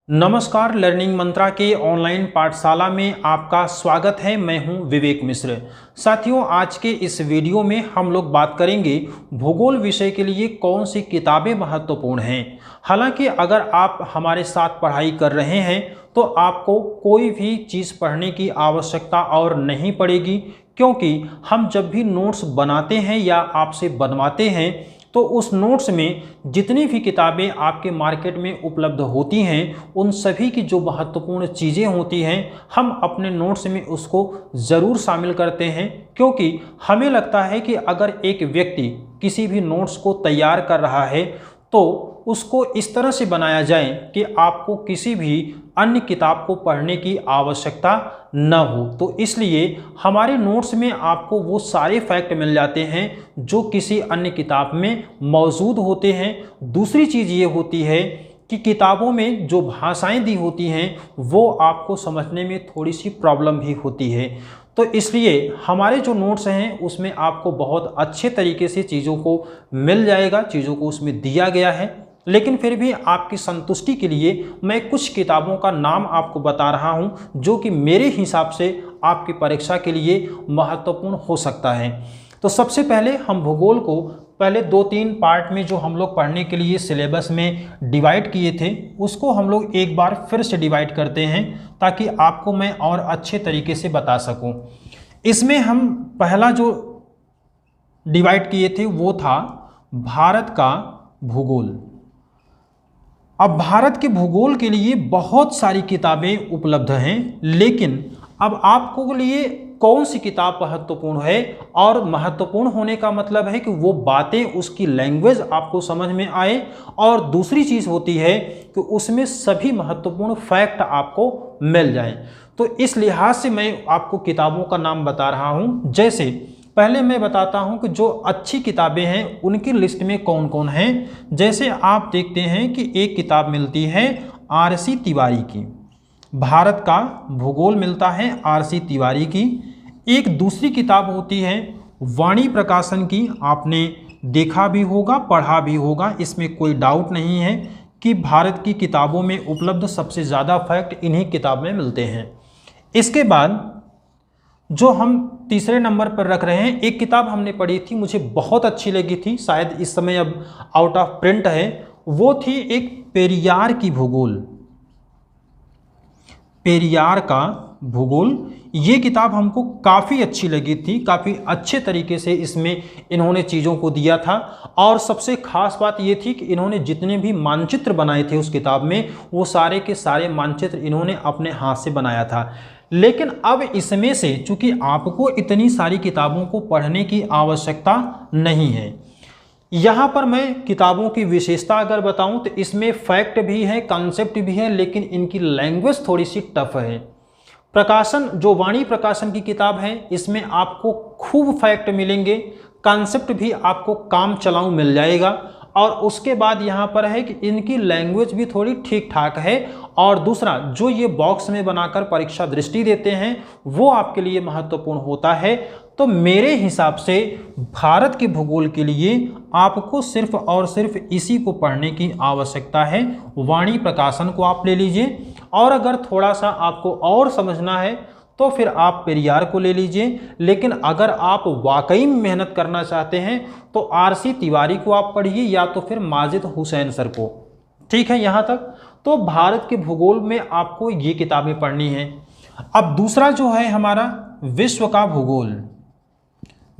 नमस्कार, लर्निंग मंत्रा के ऑनलाइन पाठशाला में आपका स्वागत है। मैं हूं विवेक मिश्र। साथियों, आज के इस वीडियो में हम लोग बात करेंगे भूगोल विषय के लिए कौन सी किताबें महत्वपूर्ण हैं। हालांकि अगर आप हमारे साथ पढ़ाई कर रहे हैं तो आपको कोई भी चीज़ पढ़ने की आवश्यकता और नहीं पड़ेगी, क्योंकि हम जब भी नोट्स बनाते हैं या आपसे बनवाते हैं तो उस नोट्स में जितनी भी किताबें आपके मार्केट में उपलब्ध होती हैं उन सभी की जो महत्वपूर्ण चीज़ें होती हैं हम अपने नोट्स में उसको ज़रूर शामिल करते हैं। क्योंकि हमें लगता है कि अगर एक व्यक्ति किसी भी नोट्स को तैयार कर रहा है तो उसको इस तरह से बनाया जाए कि आपको किसी भी अन्य किताब को पढ़ने की आवश्यकता न हो। तो इसलिए हमारे नोट्स में आपको वो सारे फैक्ट मिल जाते हैं जो किसी अन्य किताब में मौजूद होते हैं। दूसरी चीज़ ये होती है कि किताबों में जो भाषाएं दी होती हैं वो आपको समझने में थोड़ी सी प्रॉब्लम भी होती है। तो इसलिए हमारे जो नोट्स हैं उसमें आपको बहुत अच्छे तरीके से चीज़ों को मिल जाएगा, चीज़ों को उसमें दिया गया है। लेकिन फिर भी आपकी संतुष्टि के लिए मैं कुछ किताबों का नाम आपको बता रहा हूं जो कि मेरे हिसाब से आपकी परीक्षा के लिए महत्वपूर्ण हो सकता है। तो सबसे पहले हम भूगोल को पहले 2-3 पार्ट में जो हम लोग पढ़ने के लिए सिलेबस में डिवाइड किए थे उसको हम लोग एक बार फिर से डिवाइड करते हैं ताकि आपको मैं और अच्छे तरीके से बता सकूं। इसमें हम पहला जो डिवाइड किए थे वो था भारत का भूगोल। अब भारत के भूगोल के लिए बहुत सारी किताबें उपलब्ध हैं, लेकिन अब आपको लिए कौन सी किताब महत्वपूर्ण है, और महत्वपूर्ण होने का मतलब है कि वो बातें उसकी लैंग्वेज आपको समझ में आए, और दूसरी चीज़ होती है कि उसमें सभी महत्वपूर्ण फैक्ट आपको मिल जाएं। तो इस लिहाज से मैं आपको किताबों का नाम बता रहा हूं। जैसे पहले मैं बताता हूं कि जो अच्छी किताबें हैं उनकी लिस्ट में कौन कौन हैं। जैसे आप देखते हैं कि एक किताब मिलती है आर.सी. तिवारी की, भारत का भूगोल मिलता है आर.सी. तिवारी की। एक दूसरी किताब होती है वाणी प्रकाशन की, आपने देखा भी होगा, पढ़ा भी होगा, इसमें कोई डाउट नहीं है कि भारत की किताबों में उपलब्ध सबसे ज़्यादा फैक्ट इन्हीं किताब में मिलते हैं। इसके बाद जो हम तीसरे नंबर पर रख रहे हैं, एक किताब हमने पढ़ी थी, मुझे बहुत अच्छी लगी थी, शायद इस समय अब आउट ऑफ प्रिंट है, वो थी एक पेरियार की भूगोल, पेरियार का भूगोल। ये किताब हमको काफ़ी अच्छी लगी थी, काफ़ी अच्छे तरीके से इसमें इन्होंने चीज़ों को दिया था। और सबसे ख़ास बात ये थी कि इन्होंने जितने भी मानचित्र बनाए थे उस किताब में वो सारे के सारे मानचित्र इन्होंने अपने हाथ से बनाया था। लेकिन अब इसमें से चूंकि आपको इतनी सारी किताबों को पढ़ने की आवश्यकता नहीं है, यहाँ पर मैं किताबों की विशेषता अगर बताऊं तो इसमें फैक्ट भी है, कॉन्सेप्ट भी है, लेकिन इनकी लैंग्वेज थोड़ी सी टफ है। प्रकाशन जो वाणी प्रकाशन की किताब है इसमें आपको खूब फैक्ट मिलेंगे, कॉन्सेप्ट भी आपको काम चलाऊ मिल जाएगा। और उसके बाद यहाँ पर है कि इनकी लैंग्वेज भी थोड़ी ठीक ठाक है। और दूसरा, जो ये बॉक्स में बनाकर परीक्षा दृष्टि देते हैं वो आपके लिए महत्वपूर्ण होता है। तो मेरे हिसाब से भारत के भूगोल के लिए आपको सिर्फ और सिर्फ इसी को पढ़ने की आवश्यकता है। वाणी प्रकाशन को आप ले लीजिए, और अगर थोड़ा सा आपको और समझना है तो फिर आप पेरियार को ले लीजिए। लेकिन अगर आप वाकई में मेहनत करना चाहते हैं तो आर.सी. तिवारी को आप पढ़िए या तो फिर माजिद हुसैन सर को। ठीक है, यहाँ तक तो भारत के भूगोल में आपको ये किताबें पढ़नी हैं। अब दूसरा जो है हमारा विश्व का भूगोल,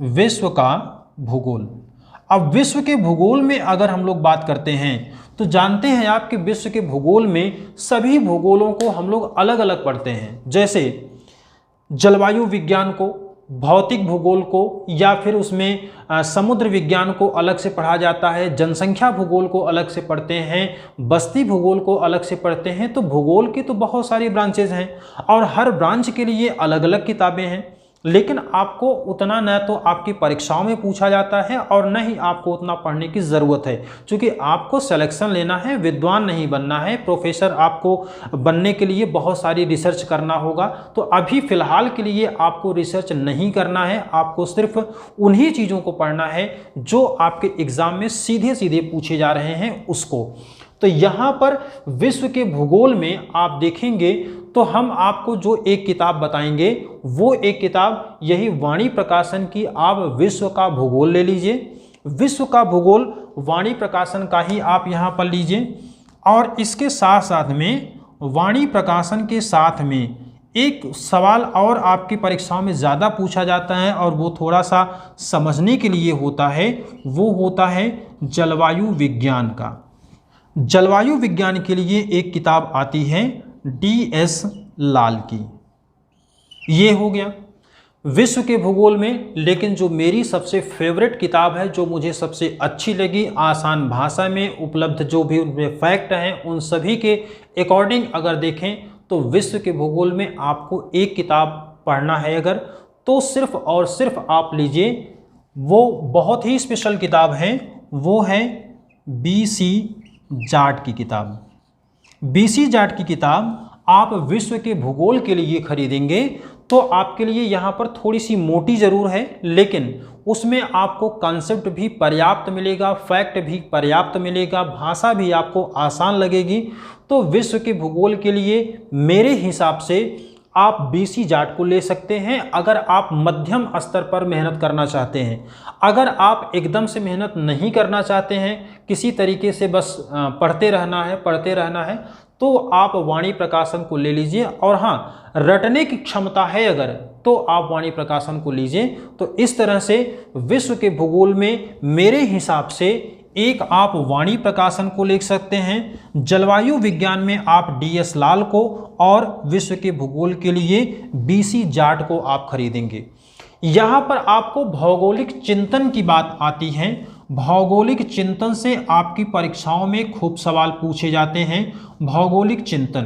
विश्व का भूगोल। अब विश्व के भूगोल में अगर हम लोग बात करते हैं तो जानते हैं आप कि विश्व के भूगोल में सभी भूगोलों को हम लोग अलग अलग पढ़ते हैं। जैसे जलवायु विज्ञान को, भौतिक भूगोल को, या फिर उसमें समुद्र विज्ञान को अलग से पढ़ा जाता है, जनसंख्या भूगोल को अलग से पढ़ते हैं, बस्ती भूगोल को अलग से पढ़ते हैं। तो भूगोल की तो बहुत सारी ब्रांचेज हैं और हर ब्रांच के लिए अलग अलग किताबें हैं। लेकिन आपको उतना न तो आपकी परीक्षाओं में पूछा जाता है और न ही आपको उतना पढ़ने की ज़रूरत है, क्योंकि आपको सिलेक्शन लेना है, विद्वान नहीं बनना है। प्रोफेसर आपको बनने के लिए बहुत सारी रिसर्च करना होगा। तो अभी फ़िलहाल के लिए आपको रिसर्च नहीं करना है, आपको सिर्फ उन्हीं चीज़ों को पढ़ना है जो आपके एग्ज़ाम में सीधे सीधे पूछे जा रहे हैं उसको। तो यहाँ पर विश्व के भूगोल में आप देखेंगे तो हम आपको जो एक किताब बताएंगे वो एक किताब यही वाणी प्रकाशन की, आप विश्व का भूगोल ले लीजिए। विश्व का भूगोल वाणी प्रकाशन का ही आप यहाँ पर लीजिए। और इसके साथ साथ में वाणी प्रकाशन के साथ में एक सवाल और आपकी परीक्षाओं में ज़्यादा पूछा जाता है और वो थोड़ा सा समझने के लिए होता है, वो होता है जलवायु विज्ञान का। जलवायु विज्ञान के लिए एक किताब आती है DS लाल की। ये हो गया विश्व के भूगोल में। लेकिन जो मेरी सबसे फेवरेट किताब है, जो मुझे सबसे अच्छी लगी, आसान भाषा में उपलब्ध जो भी उनमें फैक्ट हैं उन सभी के अकॉर्डिंग अगर देखें तो विश्व के भूगोल में आपको एक किताब पढ़ना है अगर, तो सिर्फ और सिर्फ आप लीजिए, वो बहुत ही स्पेशल किताब है, वो है BC जाट की किताब। BC जाट की किताब आप विश्व के भूगोल के लिए खरीदेंगे तो आपके लिए यहाँ पर थोड़ी सी मोटी ज़रूर है, लेकिन उसमें आपको कॉन्सेप्ट भी पर्याप्त मिलेगा, फैक्ट भी पर्याप्त मिलेगा, भाषा भी आपको आसान लगेगी। तो विश्व के भूगोल के लिए मेरे हिसाब से आप BC जाट को ले सकते हैं अगर आप मध्यम स्तर पर मेहनत करना चाहते हैं। अगर आप एकदम से मेहनत नहीं करना चाहते हैं, किसी तरीके से बस पढ़ते रहना है तो आप वाणी प्रकाशन को ले लीजिए। और हाँ, रटने की क्षमता है अगर, तो आप वाणी प्रकाशन को लीजिए। तो इस तरह से विश्व के भूगोल में मेरे हिसाब से एक आप वाणी प्रकाशन को ले सकते हैं, जलवायु विज्ञान में आप DS लाल को, और विश्व के भूगोल के लिए BC जाट को आप खरीदेंगे। यहाँ पर आपको भौगोलिक चिंतन की बात आती है। भौगोलिक चिंतन से आपकी परीक्षाओं में खूब सवाल पूछे जाते हैं। भौगोलिक चिंतन,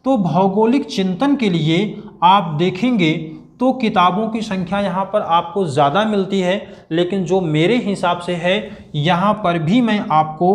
तो भौगोलिक चिंतन के लिए आप देखेंगे तो किताबों की संख्या यहाँ पर आपको ज़्यादा मिलती है, लेकिन जो मेरे हिसाब से है यहाँ पर भी मैं आपको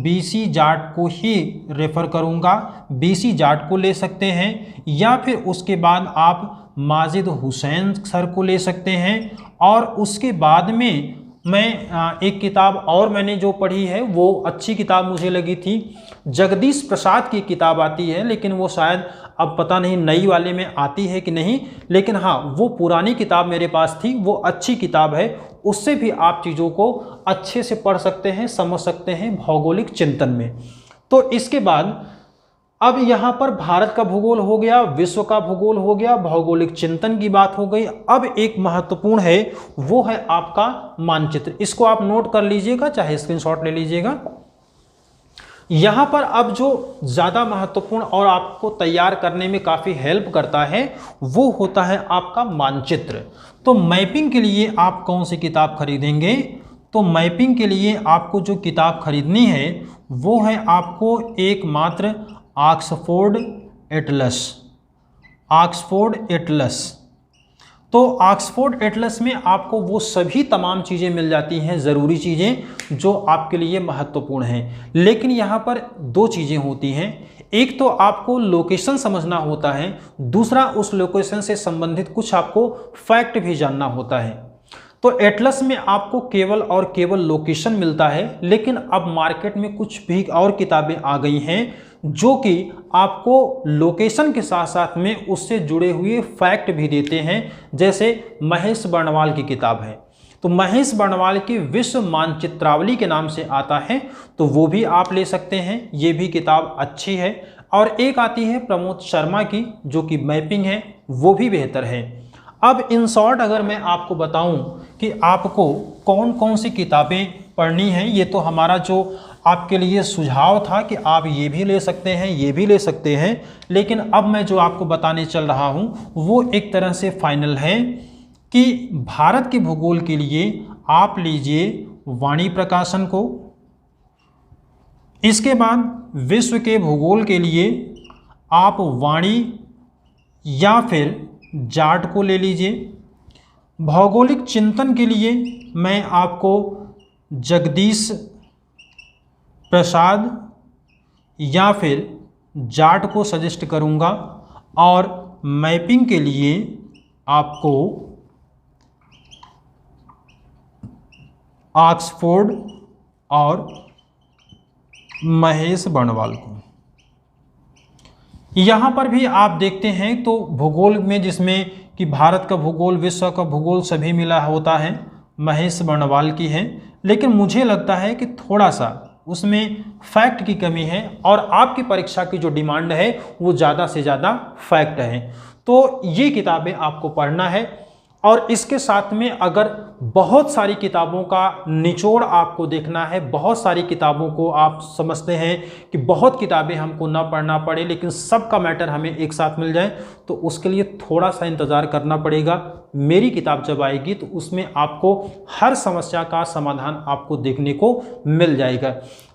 BC जाट को ही रेफ़र करूँगा। BC जाट को ले सकते हैं, या फिर उसके बाद आप माजिद हुसैन सर को ले सकते हैं। और उसके बाद में मैं एक किताब और मैंने जो पढ़ी है वो अच्छी किताब मुझे लगी थी, जगदीश प्रसाद की किताब आती है, लेकिन वो शायद अब पता नहीं नई वाले में आती है कि नहीं, लेकिन हाँ वो पुरानी किताब मेरे पास थी, वो अच्छी किताब है। उससे भी आप चीज़ों को अच्छे से पढ़ सकते हैं, समझ सकते हैं भौगोलिक चिंतन में। तो इसके बाद अब यहाँ पर भारत का भूगोल हो गया, विश्व का भूगोल हो गया, भौगोलिक चिंतन की बात हो गई। अब एक महत्वपूर्ण है, वो है आपका मानचित्र। इसको आप नोट कर लीजिएगा, चाहे स्क्रीनशॉट ले लीजिएगा। यहाँ पर अब जो ज़्यादा महत्वपूर्ण और आपको तैयार करने में काफ़ी हेल्प करता है वो होता है आपका मानचित्र। तो मैपिंग के लिए आप कौन सी किताब खरीदेंगे? तो मैपिंग के लिए आपको जो किताब खरीदनी है वो है आपको एकमात्र ऑक्सफोर्ड एटलस। ऑक्सफोर्ड एटलस, तो ऑक्सफोर्ड एटलस में आपको वो सभी तमाम चीज़ें मिल जाती हैं, ज़रूरी चीज़ें जो आपके लिए महत्वपूर्ण हैं। लेकिन यहाँ पर दो चीज़ें होती हैं, एक तो आपको लोकेशन समझना होता है, दूसरा उस लोकेशन से संबंधित कुछ आपको फैक्ट भी जानना होता है। तो एटलस में आपको केवल और केवल लोकेशन मिलता है, लेकिन अब मार्केट में कुछ भी और किताबें आ गई हैं जो कि आपको लोकेशन के साथ साथ में उससे जुड़े हुए फैक्ट भी देते हैं। जैसे महेश बर्णवाल की किताब है, तो महेश बर्णवाल की विश्व मानचित्रावली के नाम से आता है, तो वो भी आप ले सकते हैं, ये भी किताब अच्छी है। और एक आती है प्रमोद शर्मा की जो कि मैपिंग है, वो भी बेहतर है। अब इन शॉर्ट अगर मैं आपको बताऊं कि आपको कौन कौन सी किताबें पढ़नी हैं, ये तो हमारा जो आपके लिए सुझाव था कि आप ये भी ले सकते हैं, ये भी ले सकते हैं, लेकिन अब मैं जो आपको बताने चल रहा हूँ वो एक तरह से फाइनल है कि भारत के भूगोल के लिए आप लीजिए वाणी प्रकाशन को। इसके बाद विश्व के भूगोल के लिए आप वाणी या फिर जाट को ले लीजिए। भौगोलिक चिंतन के लिए मैं आपको जगदीश प्रसाद या फिर जाट को सजेस्ट करूंगा, और मैपिंग के लिए आपको ऑक्सफोर्ड और महेश बर्णवाल को। यहाँ पर भी आप देखते हैं तो भूगोल में, जिसमें कि भारत का भूगोल, विश्व का भूगोल सभी मिला होता है, महेश बर्णवाल की है। लेकिन मुझे लगता है कि थोड़ा सा उसमें फैक्ट की कमी है और आपकी परीक्षा की जो डिमांड है वो ज़्यादा से ज़्यादा फैक्ट है। तो ये किताबें आपको पढ़ना है। और इसके साथ में अगर बहुत सारी किताबों का निचोड़ आपको देखना है, बहुत सारी किताबों को आप समझते हैं कि बहुत किताबें हमको ना पढ़ना पड़े लेकिन सबका मैटर हमें एक साथ मिल जाए, तो उसके लिए थोड़ा सा इंतज़ार करना पड़ेगा। मेरी किताब जब आएगी तो उसमें आपको हर समस्या का समाधान आपको देखने को मिल जाएगा।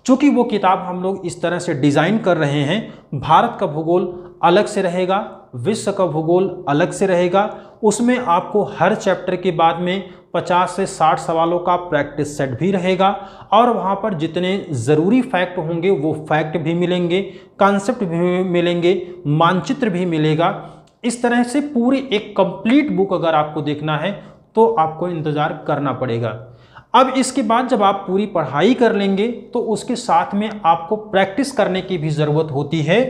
क्योंकि वो किताब हम लोग इस तरह से डिज़ाइन कर रहे हैं, भारत का भूगोल अलग से रहेगा, विश्व का भूगोल अलग से रहेगा। उसमें आपको हर चैप्टर के बाद में 50 से 60 सवालों का प्रैक्टिस सेट भी रहेगा और वहाँ पर जितने ज़रूरी फैक्ट होंगे वो फैक्ट भी मिलेंगे, कॉन्सेप्ट भी मिलेंगे, मानचित्र भी मिलेगा। इस तरह से पूरी एक कंप्लीट बुक अगर आपको देखना है तो आपको इंतज़ार करना पड़ेगा। अब इसके बाद जब आप पूरी पढ़ाई कर लेंगे तो उसके साथ में आपको प्रैक्टिस करने की भी ज़रूरत होती है,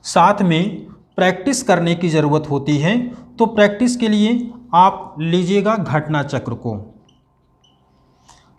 साथ में प्रैक्टिस करने की ज़रूरत होती है। तो प्रैक्टिस के लिए आप लीजिएगा घटना चक्र को,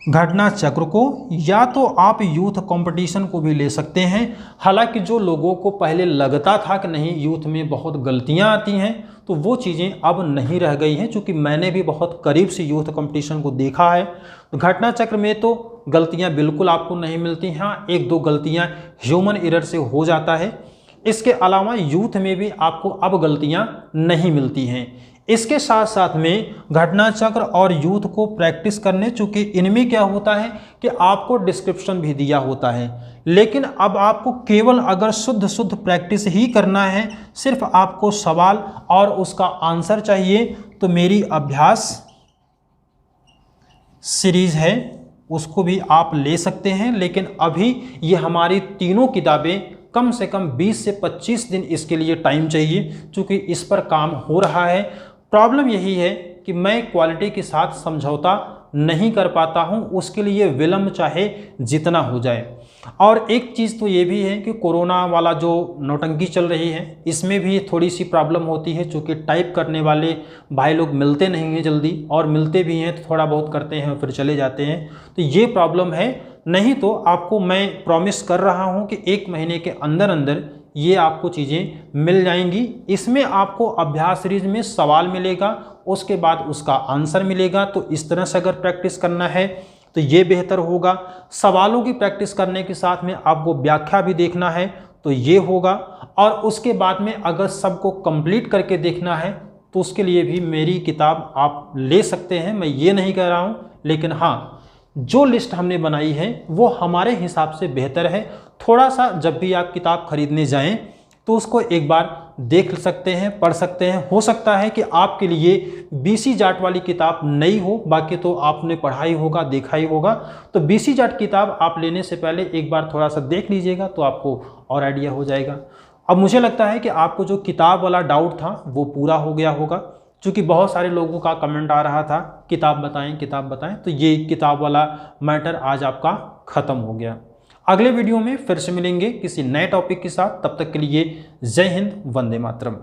घटना चक्र को, या तो आप यूथ कंपटीशन को भी ले सकते हैं। हालांकि जो लोगों को पहले लगता था कि नहीं यूथ में बहुत गलतियां आती हैं, तो वो चीज़ें अब नहीं रह गई हैं, क्योंकि मैंने भी बहुत करीब से यूथ कंपटीशन को देखा है। तो घटना चक्र में तो गलतियां बिल्कुल आपको नहीं मिलती, हाँ एक दो गलतियां ह्यूमन एरर से हो जाता है। इसके अलावा यूथ में भी आपको अब गलतियां नहीं मिलती हैं। इसके साथ साथ में घटना चक्र और यूथ को प्रैक्टिस करने, चूंकि इनमें क्या होता है कि आपको डिस्क्रिप्शन भी दिया होता है, लेकिन अब आपको केवल अगर शुद्ध प्रैक्टिस ही करना है, सिर्फ आपको सवाल और उसका आंसर चाहिए, तो मेरी अभ्यास सीरीज है उसको भी आप ले सकते हैं। लेकिन अभी ये हमारी तीनों किताबें कम से कम 20 से 25 दिन इसके लिए टाइम चाहिए, क्योंकि इस पर काम हो रहा है। प्रॉब्लम यही है कि मैं क्वालिटी के साथ समझौता नहीं कर पाता हूं, उसके लिए विलंब चाहे जितना हो जाए। और एक चीज़ तो ये भी है कि कोरोना वाला जो नौटंकी चल रही है, इसमें भी थोड़ी सी प्रॉब्लम होती है, क्योंकि टाइप करने वाले भाई लोग मिलते नहीं हैं जल्दी, और मिलते भी हैं तो थोड़ा बहुत करते हैं और फिर चले जाते हैं, तो ये प्रॉब्लम है। नहीं तो आपको मैं प्रॉमिस कर रहा हूं कि 1 महीने के अंदर अंदर ये आपको चीज़ें मिल जाएंगी। इसमें आपको अभ्यास सीरीज में सवाल मिलेगा, उसके बाद उसका आंसर मिलेगा। तो इस तरह से अगर प्रैक्टिस करना है तो ये बेहतर होगा। सवालों की प्रैक्टिस करने के साथ में आपको व्याख्या भी देखना है तो ये होगा। और उसके बाद में अगर सबको कंप्लीट करके देखना है तो उसके लिए भी मेरी किताब आप ले सकते हैं, मैं ये नहीं कह रहा हूँ। लेकिन हाँ, जो लिस्ट हमने बनाई है वो हमारे हिसाब से बेहतर है। थोड़ा सा जब भी आप किताब खरीदने जाएं तो उसको एक बार देख सकते हैं, पढ़ सकते हैं। हो सकता है कि आपके लिए बीसी जाट वाली किताब नई हो, बाकी तो आपने पढ़ा ही होगा, देखा ही होगा। तो बीसी जाट किताब आप लेने से पहले एक बार थोड़ा सा देख लीजिएगा तो आपको और आइडिया हो जाएगा। अब मुझे लगता है कि आपको जो किताब वाला डाउट था वो पूरा हो गया होगा, क्योंकि बहुत सारे लोगों का कमेंट आ रहा था किताब बताएं, तो ये किताब वाला मैटर आज आपका ख़त्म हो गया। अगले वीडियो में फिर से मिलेंगे किसी नए टॉपिक के साथ। तब तक के लिए जय हिंद, वंदे मातरम।